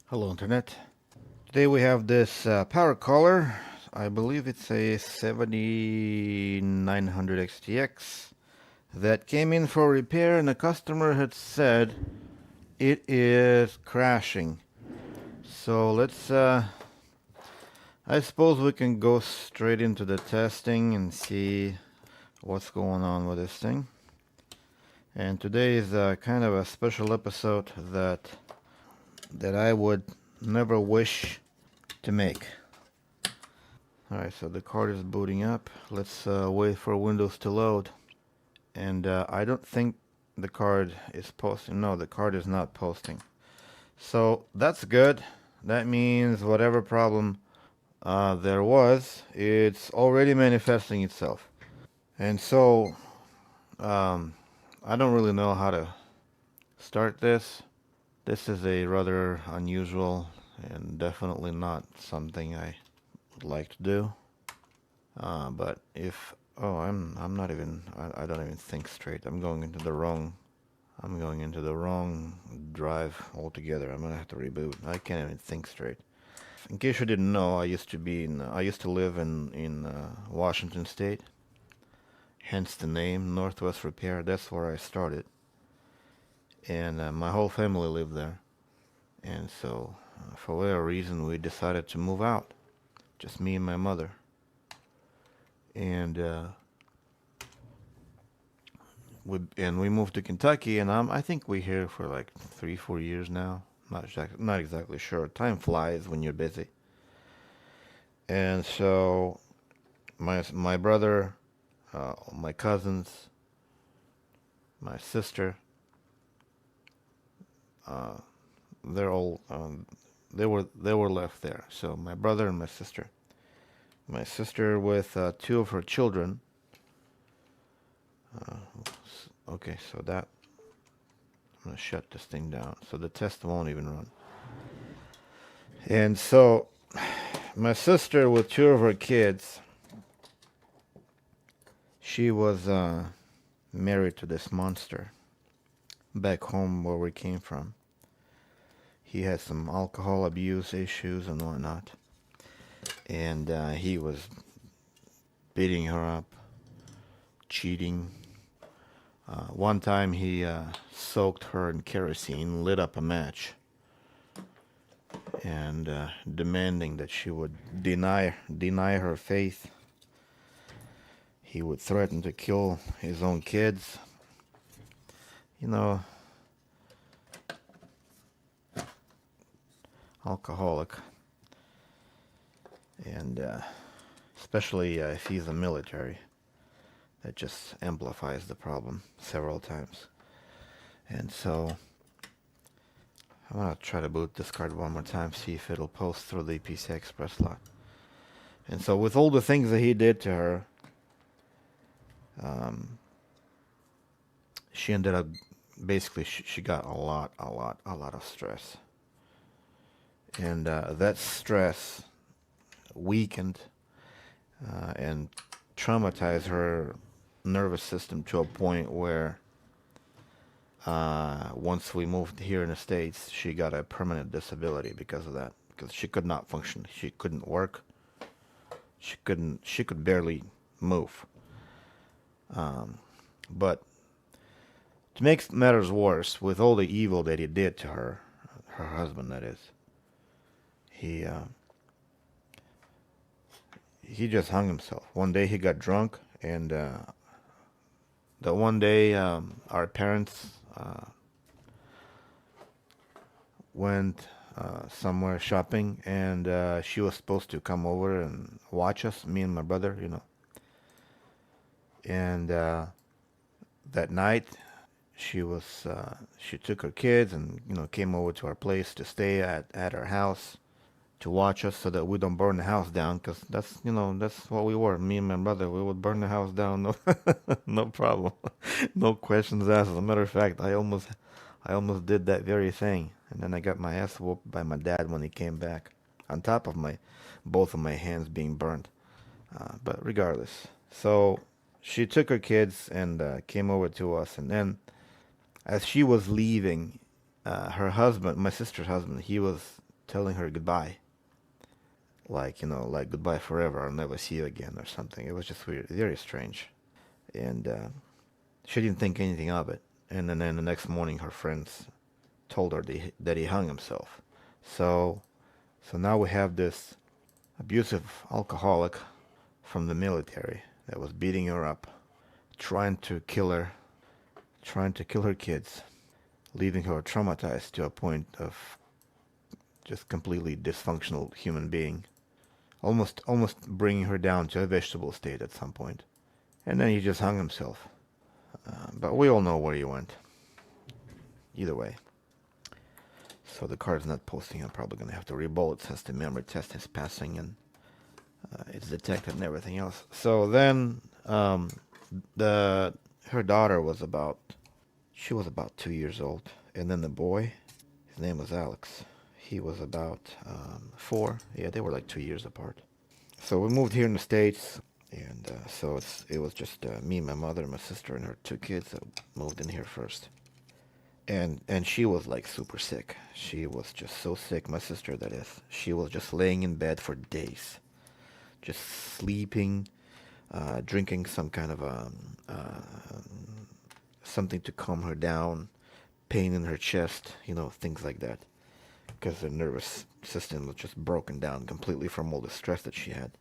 Hello Internet. Today we have this power collar. I believe it's a 7900 XTX that came in for repair, and the customer had said it is crashing. So I suppose we can go straight into the testing and see what's going on with this thing. And today is kind of a special episode that I would never wish to make. Alright, so the card is booting up. Let's wait for Windows to load. And I don't think the card is posting. No, the card is not posting. So that's good. That means whatever problem there was, it's already manifesting itself. And so I don't really know how to start this. This is a rather unusual and definitely not something I would like to do. But if I'm not even I don't even think straight. I'm going into the wrong drive altogether. I'm gonna have to reboot. I can't even think straight. In case you didn't know, I used to live in Washington State. Hence the name Northwest Repair. That's where I started, and my whole family lived there. And so, for whatever reason, we decided to move out. Just me and my mother. And we moved to Kentucky, and I think we're here for like 3-4 years now. Not exactly sure. Time flies when you're busy. And so my brother, my cousins, my sister, uh, they're all they were left there. So my brother and my sister with two of her children. Uh, okay, so that I'm gonna shut this thing down so the test won't even run. And so my sister with two of her kids, she was married to this monster back home where we came from. He had some alcohol abuse issues and whatnot, and he was beating her up, cheating. One time he soaked her in kerosene, lit up a match, and demanding that she would deny her faith. He would threaten to kill his own kids. You know, alcoholic, and especially if he's a military, that just amplifies the problem several times. And so I'm gonna try to boot this card one more time, see if it'll post through the PCI Express slot. And so with all the things that he did to her, um, she ended up basically she got a lot of stress, and that stress weakened and traumatized her nervous system to a point where once we moved here in the States, she got a permanent disability because of that. Because she could not function. She couldn't work. She could barely move. But to make matters worse, with all the evil that he did to her, her husband that is, he he just hung himself. One day he got drunk, and the one day our parents went somewhere shopping, and she was supposed to come over and watch us, me and my brother, you know. And that night, she took her kids and came over to our place to stay at our house to watch us so that we don't burn the house down, because that's what we were, me and my brother. We would burn the house down, no no problem. No questions asked. As a matter of fact, I almost did that very thing, and then I got my ass whooped by my dad when he came back, on top of my both of my hands being burned. But regardless, so she took her kids and came over to us, and then as she was leaving, her husband, my sister's husband, he was telling her goodbye. Like, like goodbye forever, I'll never see you again or something. It was just weird, very strange. And she didn't think anything of it. And then the next morning, her friends told her that he hung himself. So, so now we have this abusive alcoholic from the military that was beating her up, trying to kill her, trying to kill her kids, leaving her traumatized to a point of just completely dysfunctional human being, almost bringing her down to a vegetable state at some point. And then he just hung himself. But we all know where he went. Either way. So the card's not posting. I'm probably going to have to re-roll it since the memory test is passing and it's detected and everything else. So then her daughter was about 2 years old. And then the boy, his name was Alex. He was about 4. Yeah, they were like 2 years apart. So we moved here in the States. And so it was just me, my mother, my sister, and her 2 kids that moved in here first. And she was like super sick. She was just so sick, my sister that is. She was just laying in bed for days. Just sleeping, drinking some kind of something to calm her down, pain in her chest, things like that. Because her nervous system was just broken down completely from all the stress that she had.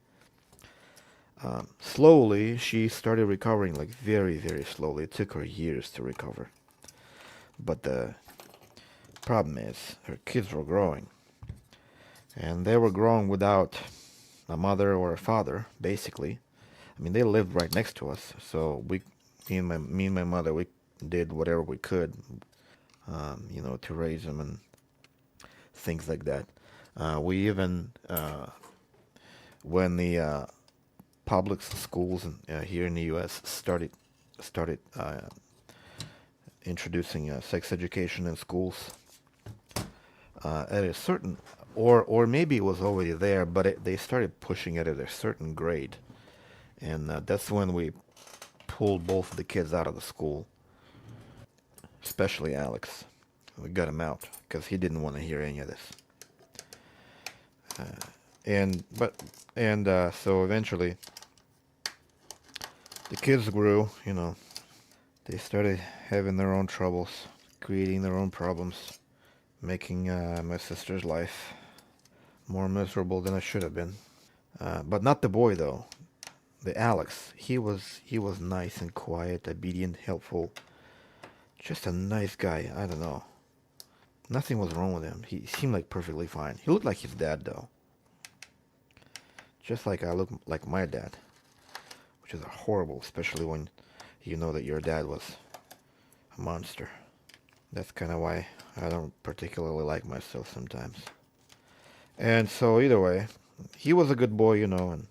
Slowly, she started recovering, like very, very slowly. It took her years to recover. But the problem is, her kids were growing. And they were growing without a mother or a father, basically. I mean, they lived right next to us. So me and my mother, we did whatever we could, to raise them and things like that. We even, when the public schools here in the U.S. started introducing sex education in schools at a certain, or maybe it was already there, but they started pushing it at a certain grade, and that's when we pulled both of the kids out of the school, especially Alex. We got him out because he didn't want to hear any of this. So eventually the kids grew, they started having their own troubles, creating their own problems, making my sister's life more miserable than it should have been. But not the boy though. The Alex, he was nice and quiet, obedient, helpful, just a nice guy. I don't know. Nothing was wrong with him. He seemed like perfectly fine. He looked like his dad though. Just like I look like my dad, which is horrible, especially when you know that your dad was a monster. That's kind of why I don't particularly like myself sometimes. And so either way, he was a good boy, and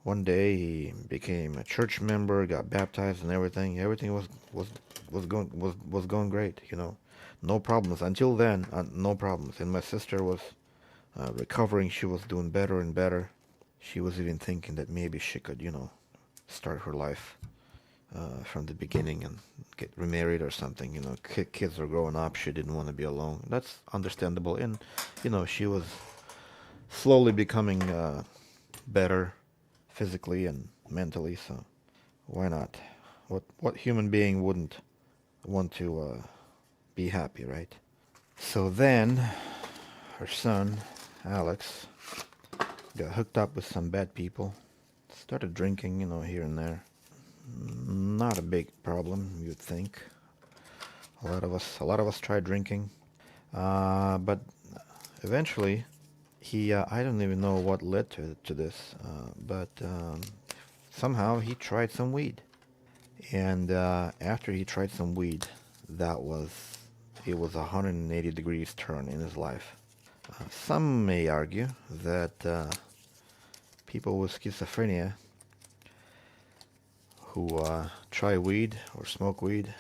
one day he became a church member, got baptized and everything. Everything was going great, No problems. Until then, no problems. And my sister was recovering. She was doing better and better. She was even thinking that maybe she could, start her life from the beginning and get remarried or something. Kids are growing up. She didn't want to be alone. That's understandable. And, she was slowly becoming better physically and mentally. So why not? What human being wouldn't want to be happy, right? So then her son, Alex, got hooked up with some bad people. Started drinking, here and there. Not a big problem, you'd think. A lot of us tried drinking, but eventually, I don't even know what led to this, but somehow he tried some weed, and after he tried some weed, it was a 180 degrees turn in his life. Some may argue that people with schizophrenia who try weed or smoke weed,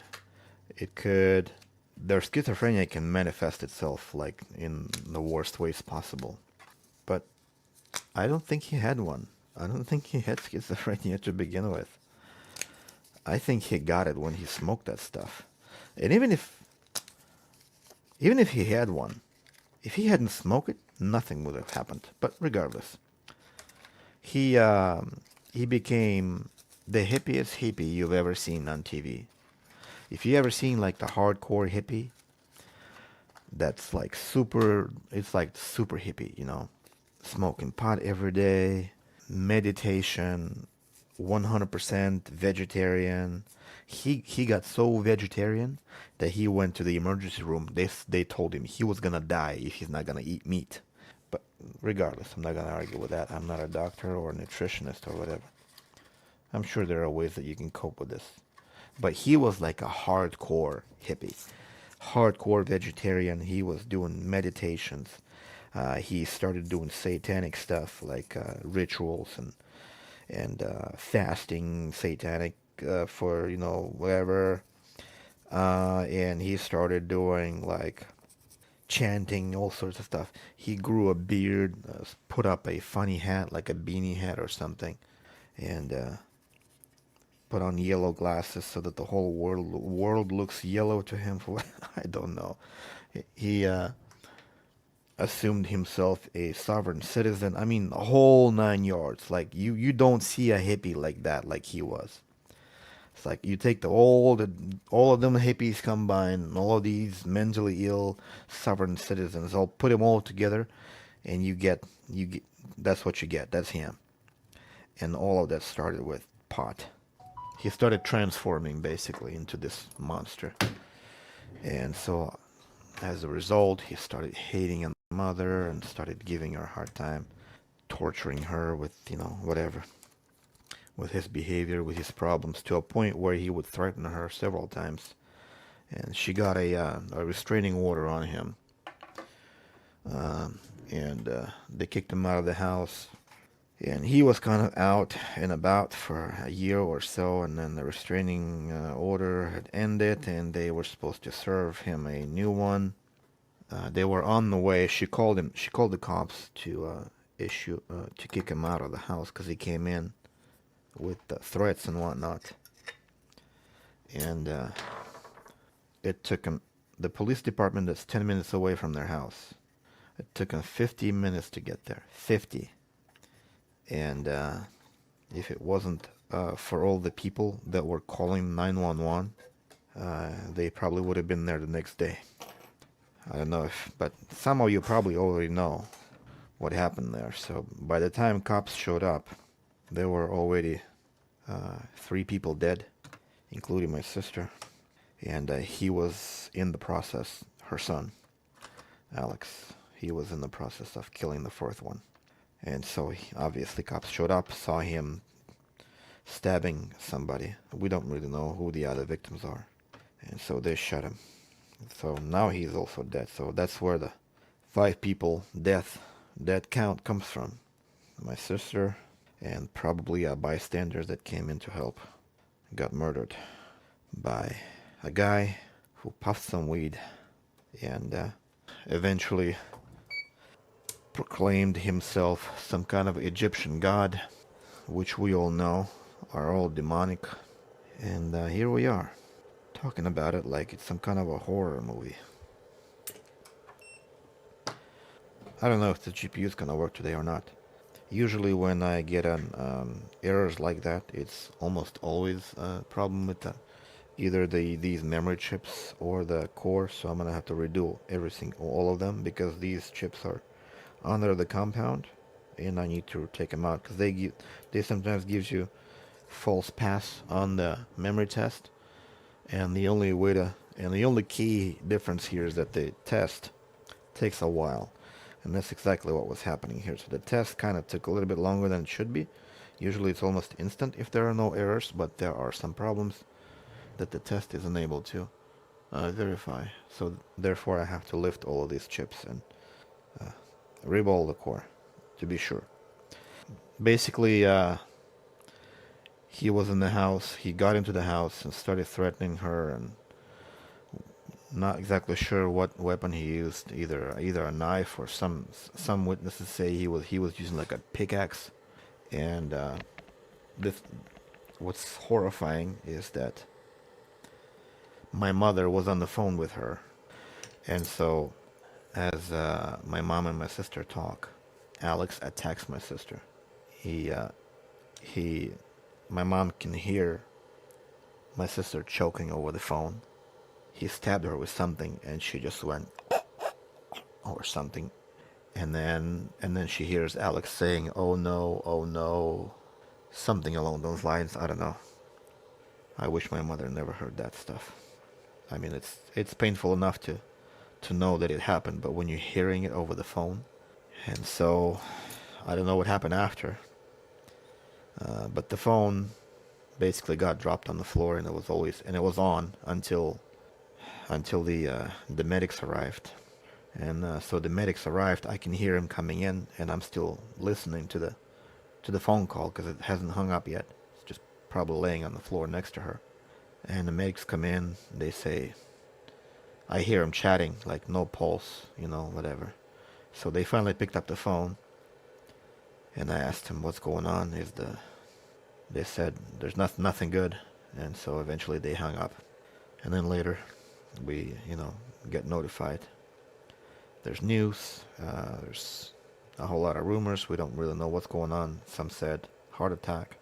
their schizophrenia can manifest itself like in the worst ways possible. But I don't think he had one. I don't think he had schizophrenia to begin with. I think he got it when he smoked that stuff. And even if he had one, If he hadn't smoked it, nothing would have happened. But regardless, he became the hippiest hippie you've ever seen on TV. If you ever seen like the hardcore hippie, that's like super. It's like super hippie, you know, smoking pot every day, meditation, 100% vegetarian. He got so vegetarian that he went to the emergency room. They told him he was gonna die if he's not gonna eat meat. But regardless, I'm not gonna argue with that. I'm not a doctor or a nutritionist or whatever. I'm sure there are ways that you can cope with this. But he was like a hardcore hippie, hardcore vegetarian. He was doing meditations. He started doing satanic stuff like rituals and fasting, satanic for whatever. And he started doing like chanting, all sorts of stuff. He grew a beard, put up a funny hat, like a beanie hat or something, and put on yellow glasses so that the whole world looks yellow to him. For I don't know. He assumed himself a sovereign citizen. I mean, the whole 9 yards. Like you don't see a hippie like that, like he was. It's like you take all of them hippies combined, all of these mentally ill sovereign citizens, I'll put them all together, and you get that's what you get. That's him. And all of that started with pot. He started transforming basically into this monster. And so as a result, he started hating his mother and started giving her a hard time, torturing her with, whatever, with his behavior, with his problems, to a point where he would threaten her several times. And she got a restraining order on him. And they kicked him out of the house. And he was kind of out and about for a year or so, and then the restraining order had ended, and they were supposed to serve him a new one. They were on the way. She called him. She called the cops to kick him out of the house because he came in with threats and whatnot. And it took him. The police department is 10 minutes away from their house. It took him 50 minutes to get there. 50. And if it wasn't for all the people that were calling 911, they probably would have been there the next day. I don't know but some of you probably already know what happened there. So by the time cops showed up, there were already 3 people dead, including my sister. And he was in the process, her son, Alex, he was in the process of killing the 4th one. And so obviously cops showed up, saw him stabbing somebody. We don't really know who the other victims are. And so they shot him. So now he's also dead. So that's where the 5 people death count comes from. My sister and probably a bystander that came in to help got murdered by a guy who puffed some weed and eventually proclaimed himself some kind of Egyptian god, which we all know are all demonic. And here we are, talking about it like it's some kind of a horror movie. I don't know if the GPU is gonna work today or not. Usually when I get an errors like that, it's almost always a problem with either these memory chips or the core, so I'm gonna have to redo all of them, because these chips are under the compound and I need to take them out, because they sometimes gives you false pass on the memory test, and the only key difference here is that the test takes a while. And that's exactly what was happening here. So the test kind of took a little bit longer than it should be. Usually it's almost instant if there are no errors, but there are some problems that the test isn't able to verify. So therefore I have to lift all of these chips and reball the core to be sure. Basically, he was in the house. He got into the house and started threatening her, and not exactly sure what weapon he used, either a knife or some witnesses say he was using like a pickaxe. And this what's horrifying is that my mother was on the phone with her, and so as my mom and my sister talk, Alex attacks my sister. He, uh, he, my mom can hear my sister choking over the phone. He stabbed her with something, and she just went or something, and then she hears Alex saying, oh no," something along those lines. I don't know. I wish my mother never heard that stuff. I mean, it's painful enough to know that it happened, but when you're hearing it over the phone, and so I don't know what happened after. But the phone basically got dropped on the floor, and it was on until the medics arrived. And so the medics arrived. I can hear him coming in, and I'm still listening to the phone call because it hasn't hung up yet. It's just probably laying on the floor next to her. And the medics come in. They say, I hear him chatting, like no pulse, whatever. So they finally picked up the phone, and I asked him what's going on. They said there's nothing good, and so eventually they hung up. And then later, we get notified. There's news. There's a whole lot of rumors. We don't really know what's going on. Some said heart attack.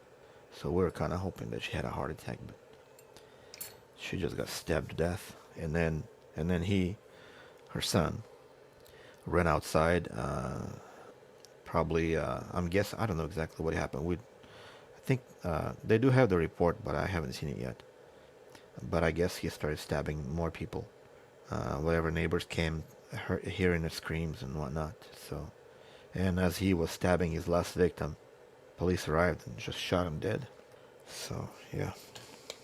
So we were kind of hoping that she had a heart attack, but she just got stabbed to death. And then her son, ran outside. Probably, I'm guessing, I don't know exactly what happened. I think they do have the report, but I haven't seen it yet. But I guess he started stabbing more people. Whatever neighbors came, hearing the screams and whatnot. So, and as he was stabbing his last victim, police arrived and just shot him dead. So yeah,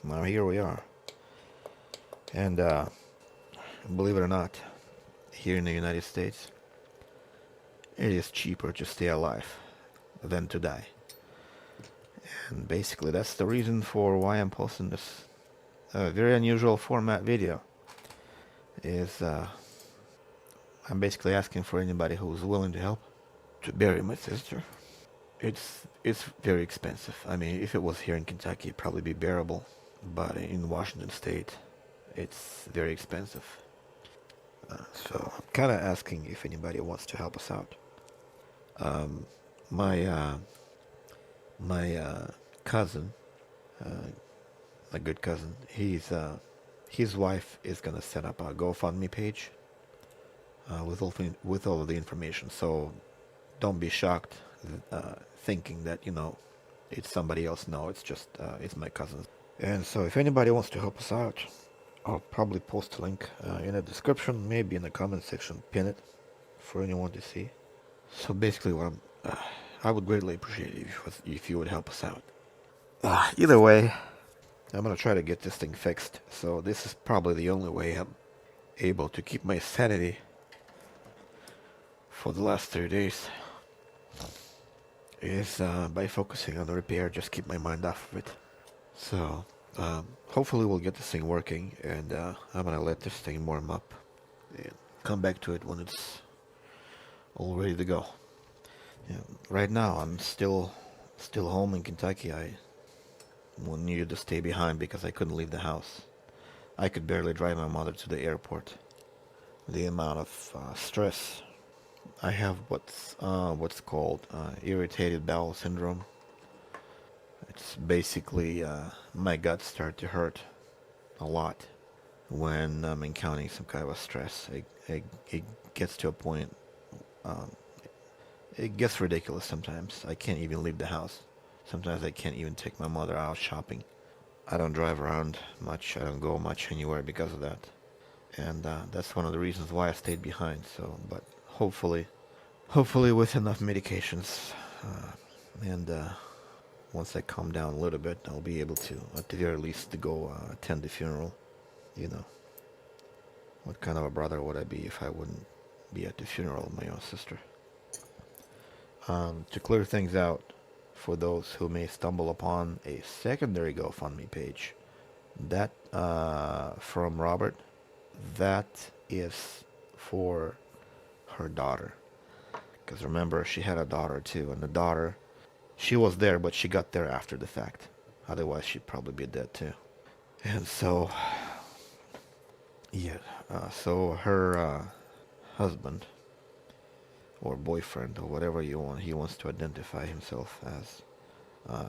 now here we are. And believe it or not, here in the United States, it is cheaper to stay alive than to die. And basically that's the reason for why I'm posting this very unusual format video. Is I'm basically asking for anybody who's willing to help to bury my sister. It's very expensive. I mean, if it was here in Kentucky, it'd probably be bearable, but in Washington State, it's very expensive. So I'm kind of asking if anybody wants to help us out. My cousin, my good cousin, his wife is gonna set up a GoFundMe page with all of the information. So don't be shocked thinking that it's somebody else. No, it's just it's my cousin. And so if anybody wants to help us out, I'll probably post a link in the description, maybe in the comment section, pin it for anyone to see. So basically, I would greatly appreciate it if you would help us out. Either way, I'm gonna try to get this thing fixed. So this is probably the only way I'm able to keep my sanity for the last 3 days. Is by focusing on the repair, just keep my mind off of it. So hopefully we'll get this thing working, and I'm gonna let this thing warm up and come back to it when it's all ready to go. Yeah, right now I'm still home in Kentucky. I needed to stay behind because I couldn't leave the house. I could barely drive my mother to the airport. The amount of stress. I have what's called irritated bowel syndrome. It's basically my guts start to hurt a lot when I'm encountering some kind of a stress. It gets to a point. Um, it gets ridiculous sometimes. I can't even leave the house. Sometimes I can't even take my mother out shopping. I don't drive around much. I don't go much anywhere because of that. And that's one of the reasons why I stayed behind. So, but hopefully with enough medications, and once I calm down a little bit, I'll be able to, at the very least, to go attend the funeral. What kind of a brother would I be if I wouldn't be at the funeral of my own sister? To clear things out, for those who may stumble upon a secondary GoFundMe page, that from Robert, that is for her daughter. Because remember, she had a daughter too, and the daughter, she was there, but she got there after the fact. Otherwise, she'd probably be dead too. And so, yeah, so her husband or boyfriend or whatever he wants to identify himself as,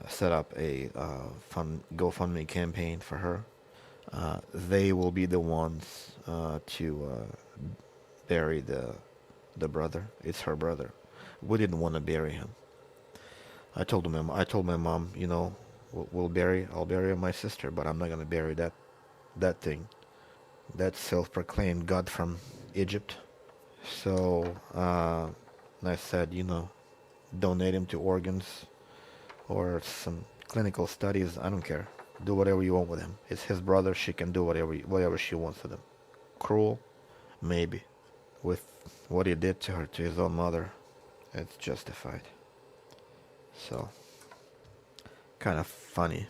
set up a fund GoFundMe campaign for her. They will be the ones to bury the brother. It's her brother. We didn't want to bury him. I told my mom, I'll bury my sister, but I'm not gonna bury that thing, that self-proclaimed god from Egypt. So I said, donate him to organs or some clinical studies. I don't care. Do whatever you want with him. It's his brother. She can do whatever she wants with him. Cruel, maybe. With what he did to her, to his own mother, it's justified. So, kind of funny.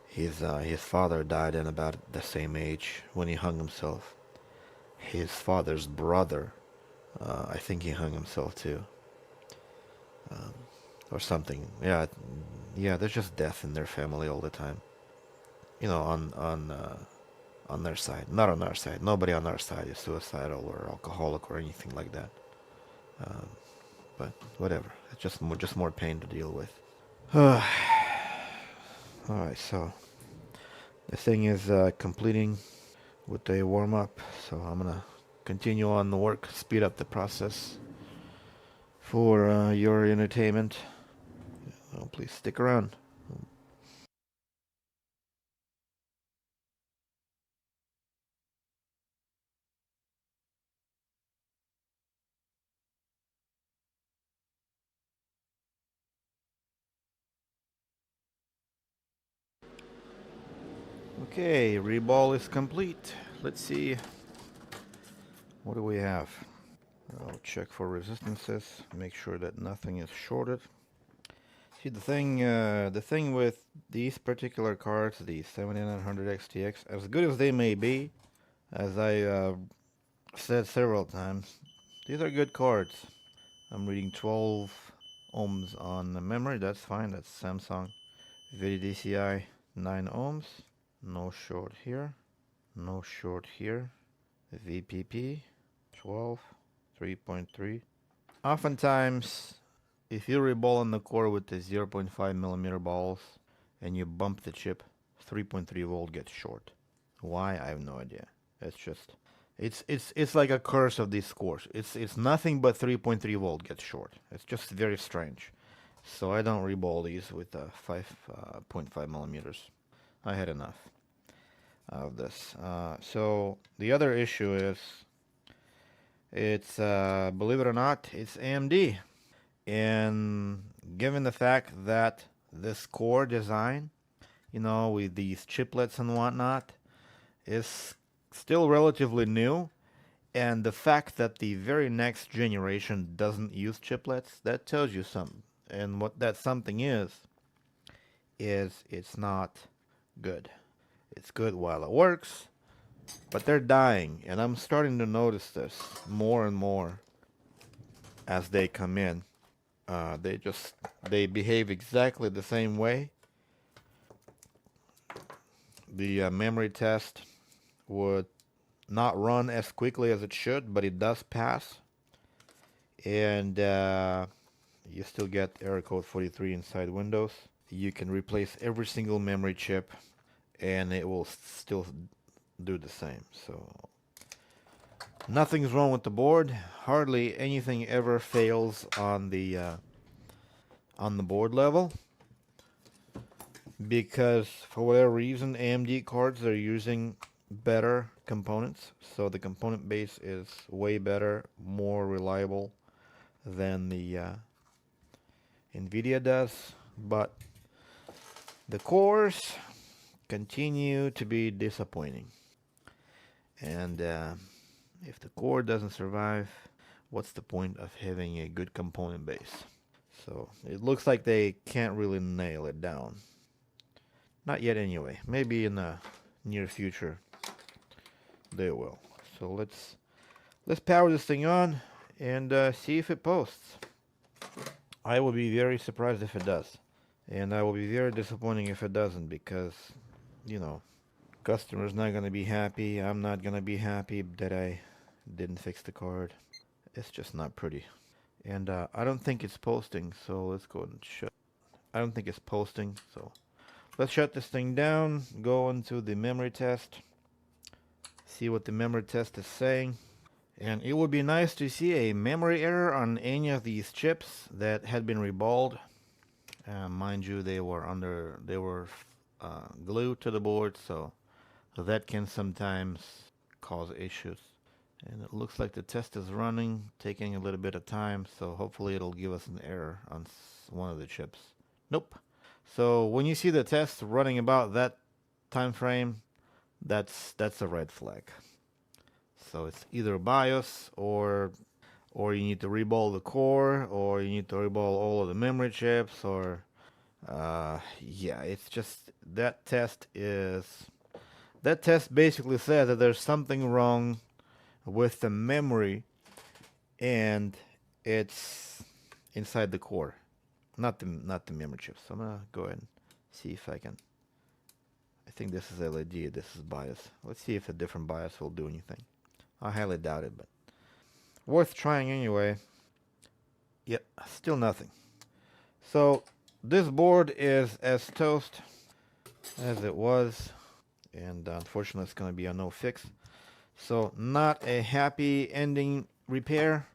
His father died in about the same age when he hung himself. His father's brother, I think he hung himself too, or something. Yeah. There's just death in their family all the time. On their side, not on our side. Nobody on our side is suicidal or alcoholic or anything like that. Um, but whatever. It's just more pain to deal with. All right, so the thing is completing with a warm up. So I'm gonna continue on the work, speed up the process for your entertainment. Oh, please stick around. Okay, reball is complete. Let's see. What do we have? I'll check for resistances. Make sure that nothing is shorted. See the thing with these particular cards, the 7900 XTX, as good as they may be, as I said several times, these are good cards. I'm reading 12 ohms on the memory. That's fine. That's Samsung. VDCI 9 ohms. No short here. No short here. VPP 12, 3.3. Oftentimes, if you reball on the core with the 0.5 millimeter balls and you bump the chip, 3.3 volt gets short. Why? I have no idea. It's just it's like a curse of these cores. It's nothing but 3.3 volt gets short. It's just very strange. So I don't reball these with 5.5 millimeters. I had enough of this. So the other issue is it's believe it or not, it's AMD. And given the fact that this core design, with these chiplets and whatnot, is still relatively new, and the fact that the very next generation doesn't use chiplets, that tells you something. And what that something is it's not good. It's good while it works, but they're dying, and I'm starting to notice this more and more as they come in. They behave exactly the same way. The memory test would not run as quickly as it should, but it does pass. And you still get error code 43 inside Windows. You can replace every single memory chip and it will still do the same. So nothing's wrong with the board. Hardly anything ever fails on the board level, because for whatever reason AMD cards are using better components, so the component base is way better, more reliable than the Nvidia does, but the cores continue to be disappointing. And if the core doesn't survive, what's the point of having a good component base? So it looks like they can't really nail it down. Not yet anyway. Maybe in the near future they will. So let's power this thing on and see if it posts. I will be very surprised if it does. And I will be very disappointing if it doesn't, because, customer's not going to be happy. I'm not going to be happy that I Didn't fix the card. It's just not pretty. And I don't think it's posting, so let's go and shut. I don't think it's posting, so let's shut this thing down, go into the memory test, see what the memory test is saying. And it would be nice to see a memory error on any of these chips that had been reballed. Mind you, they were glued to the board, so that can sometimes cause issues. And it looks like the test is running, taking a little bit of time, so hopefully it'll give us an error on one of the chips. Nope. So when you see the test running about that time frame, that's a red flag. So it's either BIOS or you need to reball the core, or you need to reball all of the memory chips, or yeah, it's just that test basically says that there's something wrong with the memory, and it's inside the core, not the memory chips. So I'm gonna go ahead and see if I can. I think this is LED, this is BIOS. Let's see if a different BIOS will do anything. I highly doubt it, but worth trying anyway. Yep, still nothing. So this board is as toast as it was, and unfortunately it's going to be a no fix. So not a happy ending repair,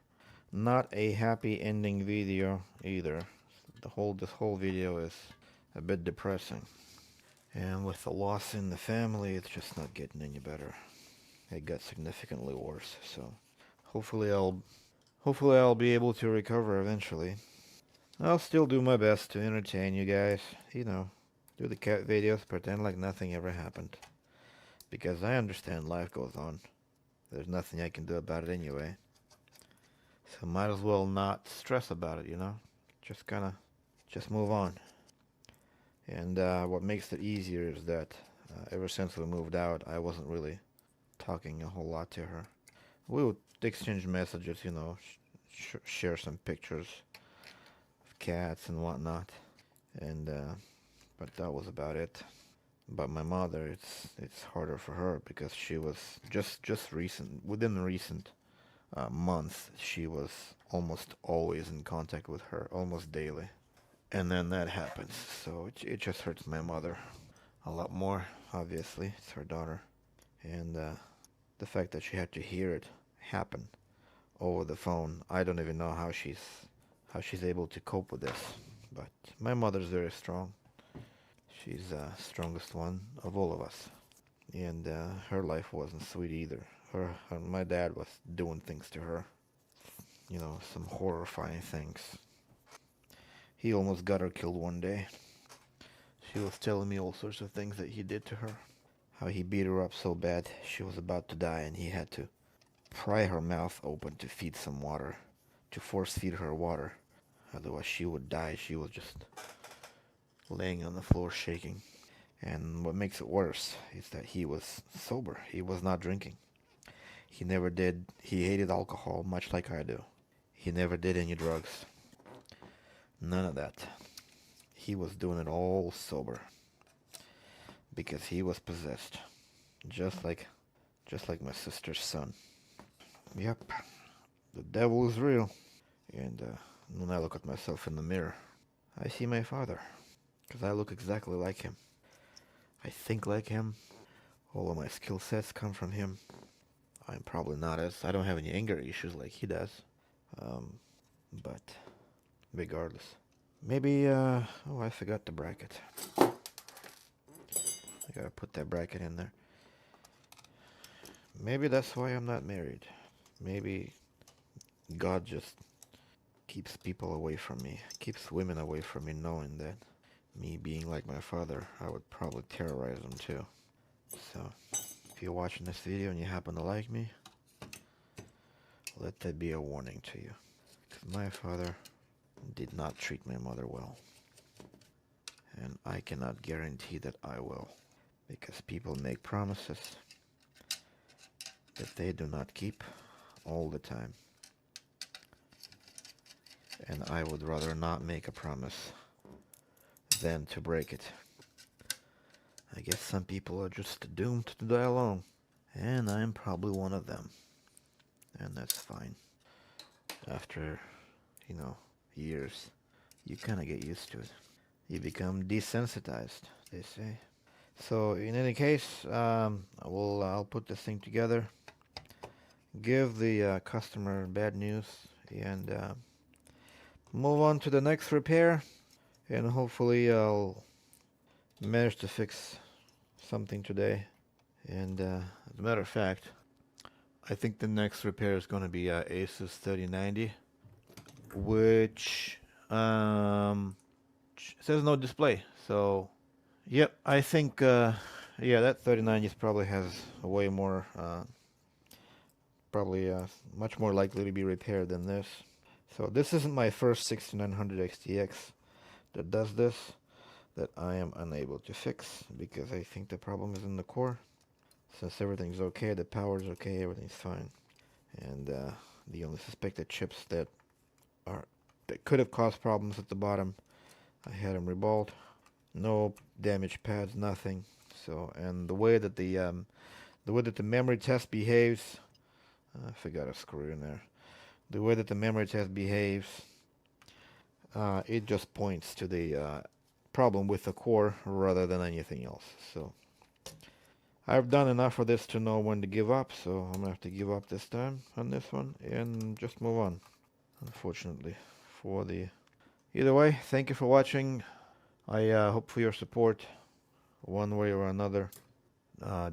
not a happy ending video either. This whole video is a bit depressing. And with the loss in the family, it's just not getting any better. It got significantly worse, so hopefully I'll be able to recover eventually. I'll still do my best to entertain you guys, you know, do the cat videos, pretend like nothing ever happened. Because I understand life goes on. There's nothing I can do about it anyway. So might as well not stress about it, you know? Just move on. And what makes it easier is that ever since we moved out, I wasn't really talking a whole lot to her. We would exchange messages, you know, share some pictures of cats and whatnot, and but that was about it. But my mother, it's harder for her because she was within the recent months, she was almost always in contact with her, almost daily, and then that happens. So it just hurts my mother a lot more. Obviously, it's her daughter, and the fact that she had to hear it happen over the phone. I don't even know how she's able to cope with this. But my mother's very strong. She's the strongest one of all of us. And her life wasn't sweet either. My dad was doing things to her. You know, some horrifying things. He almost got her killed one day. She was telling me all sorts of things that he did to her. How he beat her up so bad she was about to die and he had to pry her mouth open to feed some water, to force feed her water. Otherwise she would die. She was just laying on the floor shaking. And what makes it worse is that he was sober. He was not drinking. He never did. He hated alcohol, much like I do. He never did any drugs. None of that. He was doing it all sober. Because he was possessed. Just like my sister's son. Yep. The devil is real. And when I look at myself in the mirror, I see my father. Because I look exactly like him. I think like him. All of my skill sets come from him. I'm probably not I don't have any anger issues like he does. But regardless. Maybe, oh, I forgot the bracket. I gotta put that bracket in there. Maybe that's why I'm not married. Maybe God just keeps people away from me. Keeps women away from me, knowing that me being like my father, I would probably terrorize them too. So, if you're watching this video and you happen to like me, let that be a warning to you. Because my father did not treat my mother well. And I cannot guarantee that I will. Because people make promises that they do not keep all the time. And I would rather not make a promise than to break it. I guess some people are just doomed to die alone. And I'm probably one of them. and that's fine. After, years, you kind of get used to it. You become desensitized, they say. So in any case, I'll put this thing together, give the customer bad news, and move on to the next repair, and hopefully I'll manage to fix something today. And as a matter of fact, I think the next repair is going to be Asus 3090, which says no display. So, yep, I think, yeah, that 3090 probably has a way more, probably much more likely to be repaired than this. So this isn't my first 6900 XTX that does this, that I am unable to fix, because I think the problem is in the core. Since everything's okay, the power's okay, everything's fine. And the only suspected chips that could have caused problems at the bottom, I had them reballed. No damaged pads, nothing. So, and the way that the memory test behaves, I forgot a screw in there. The way that the memory test behaves, it just points to the problem with the core rather than anything else. So I've done enough for this to know when to give up, so I'm gonna have to give up this time on this one and just move on, unfortunately. Either way, thank you for watching. I hope for your support one way or another.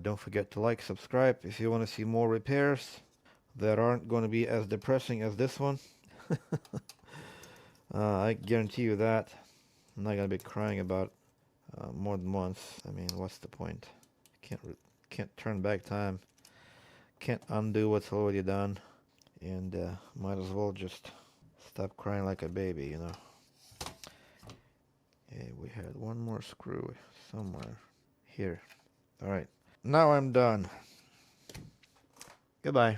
Don't forget to like, subscribe if you want to see more repairs that aren't going to be as depressing as this one. I guarantee you that. I'm not going to be crying about more than once. I mean, what's the point? Can't turn back time. Can't undo what's already done. And might as well just stop crying like a baby, you know. Okay, we had one more screw somewhere here. All right, now I'm done. Goodbye.